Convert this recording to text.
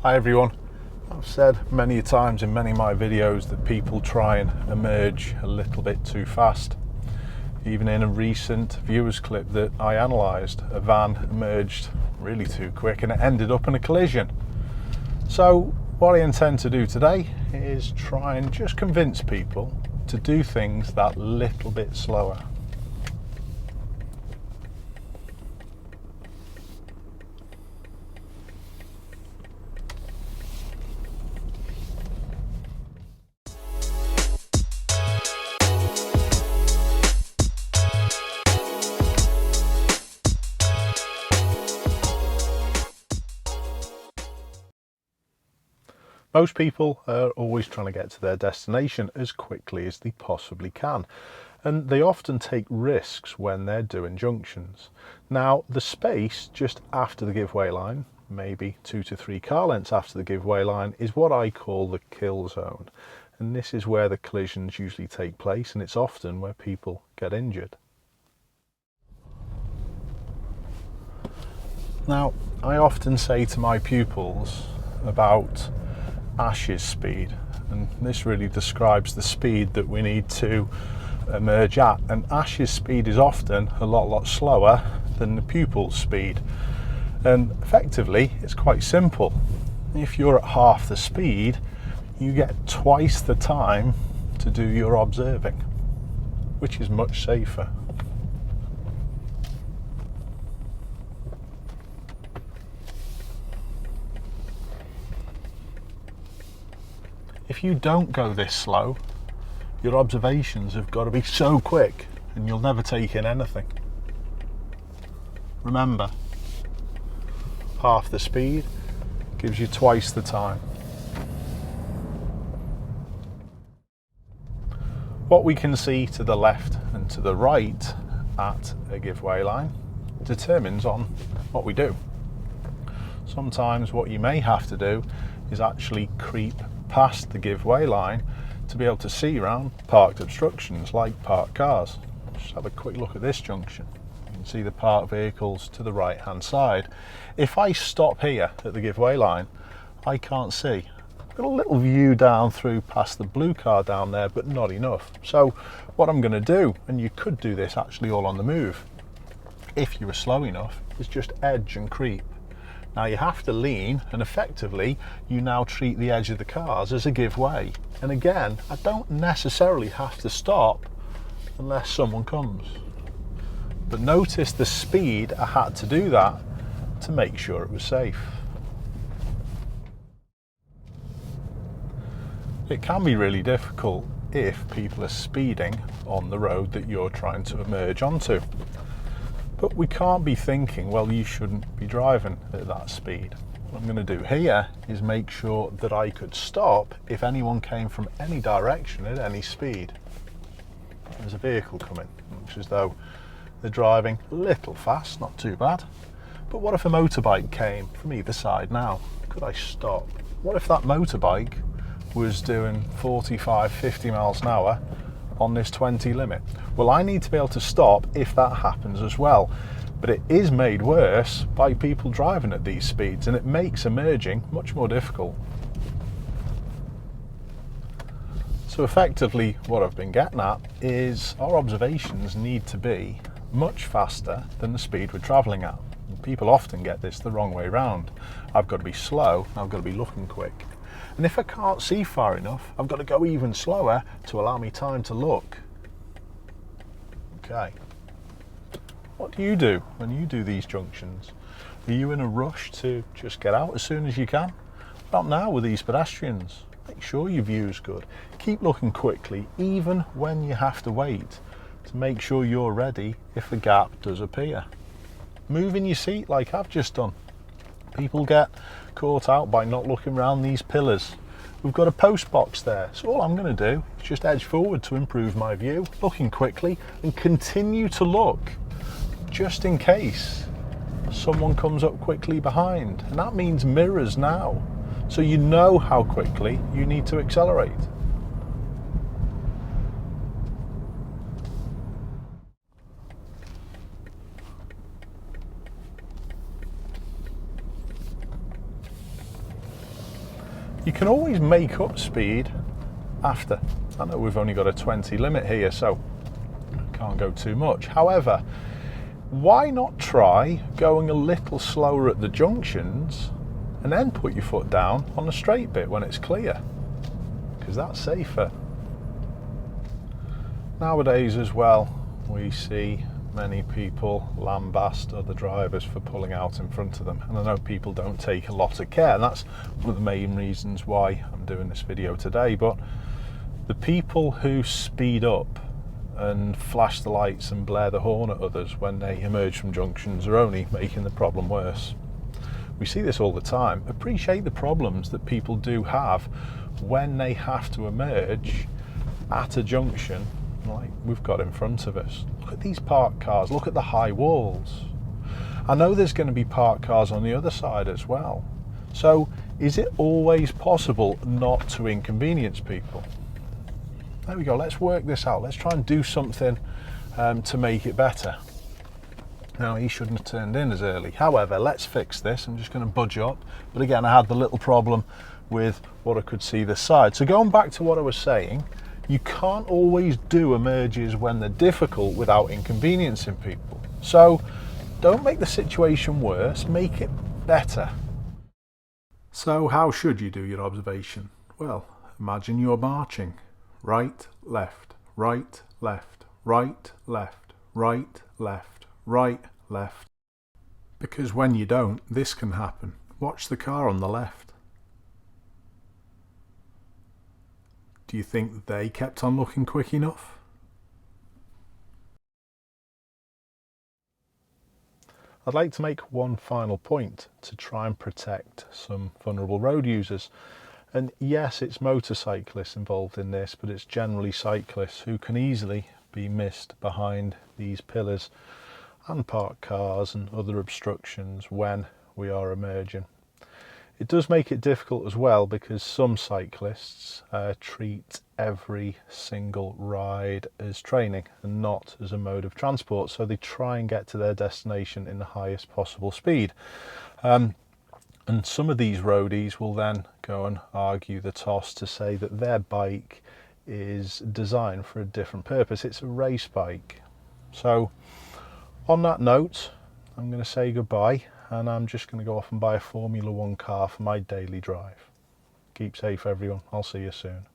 Hi everyone. I've said many times in many of my videos that people try and emerge a little bit too fast. Even in a recent viewers clip that I analysed, a van emerged really too quick and it ended up in a collision. So what I intend to do today is try and just convince people to do things that little bit slower. Most people are always trying to get to their destination as quickly as they possibly can, and they often take risks when they're doing junctions. Now, the space just after the giveaway line, maybe 2 to 3 car lengths after the giveaway line, is what I call the kill zone, and this is where the collisions usually take place, and it's often where people get injured. Now, I often say to my pupils about Ash's speed, and this really describes the speed that we need to emerge at, and Ash's speed is often a lot slower than the pupil's speed, and effectively it's quite simple. If you're at half the speed, you get twice the time to do your observing, which is much safer. If you don't go this slow, your observations have got to be so quick and you'll never take in anything. Remember, half the speed gives you twice the time. What we can see to the left and to the right at a giveaway line determines on what we do. Sometimes what you may have to do is actually creep past the giveaway line to be able to see around parked obstructions like parked cars. Just have a quick look at this junction. You can see the parked vehicles to the right hand side. If I stop here at the giveaway line, I can't see. I've got a little view down through past the blue car down there, but not enough. So what I'm going to do, and you could do this actually all on the move if you were slow enough, is just edge and creep. Now you have to lean, and effectively you now treat the edge of the cars as a give way. And again, I don't necessarily have to stop unless someone comes. But notice the speed I had to do that to make sure it was safe. It can be really difficult if people are speeding on the road that you're trying to emerge onto. But we can't be thinking, well, you shouldn't be driving at that speed. What I'm going to do here is make sure that I could stop if anyone came from any direction at any speed. There's a vehicle coming, looks as though they're driving a little fast, not too bad. But what if a motorbike came from either side now? Could I stop? What if that motorbike was doing 45, 50 miles an hour on this 20 limit? Well, I need to be able to stop if that happens as well. But it is made worse by people driving at these speeds, and it makes emerging much more difficult. So effectively what I've been getting at is our observations need to be much faster than the speed we're travelling at. And people often get this the wrong way around. I've got to be slow, I've got to be looking quick. And if I can't see far enough, I've got to go even slower to allow me time to look. Okay. What do you do when you do these junctions? Are you in a rush to just get out as soon as you can? Not now with these pedestrians. Make sure your view's good. Keep looking quickly, even when you have to wait, to make sure you're ready if a gap does appear. Move in your seat like I've just done. People get caught out by not looking around these pillars. We've got a post box there, so all I'm going to do is just edge forward to improve my view, looking quickly, and continue to look just in case someone comes up quickly behind. And that means mirrors now, so you know how quickly you need to accelerate. You can always make up speed after. I know we've only got a 20 limit here, so can't go too much. However, why not try going a little slower at the junctions and then put your foot down on the straight bit when it's clear? Because that's safer. Nowadays as well, we see many people lambast other drivers for pulling out in front of them, and I know people don't take a lot of care, and that's one of the main reasons why I'm doing this video today. But the people who speed up and flash the lights and blare the horn at others when they emerge from junctions are only making the problem worse. We see this all the time. Appreciate the problems that people do have when they have to emerge at a junction like we've got in front of us. Look at these parked cars, look at the high walls. I know there's going to be parked cars on the other side as well. So is it always possible not to inconvenience people? There we go, let's work this out. Let's try and do something to make it better. Now, he shouldn't have turned in as early. However, let's fix this. I'm just going to budge up. But again, I had the little problem with what I could see this side. So going back to what I was saying, you can't always do emerges when they're difficult without inconveniencing people. So don't make the situation worse, make it better. So how should you do your observation? Well, imagine you're marching. Right, left, right, left, right, left, right, left, right, left. Because when you don't, this can happen. Watch the car on the left. Do you think they kept on looking quick enough? I'd like to make one final point to try and protect some vulnerable road users. And yes, it's motorcyclists involved in this, but it's generally cyclists who can easily be missed behind these pillars and parked cars and other obstructions when we are emerging. It does make it difficult as well because some cyclists treat every single ride as training and not as a mode of transport, so they try and get to their destination in the highest possible speed. And some of these roadies will then go and argue the toss to say that their bike is designed for a different purpose. It's a race bike. So on that note, I'm going to say goodbye, and I'm just going to go off and buy a Formula 1 car for my daily drive. Keep safe, everyone. I'll see you soon.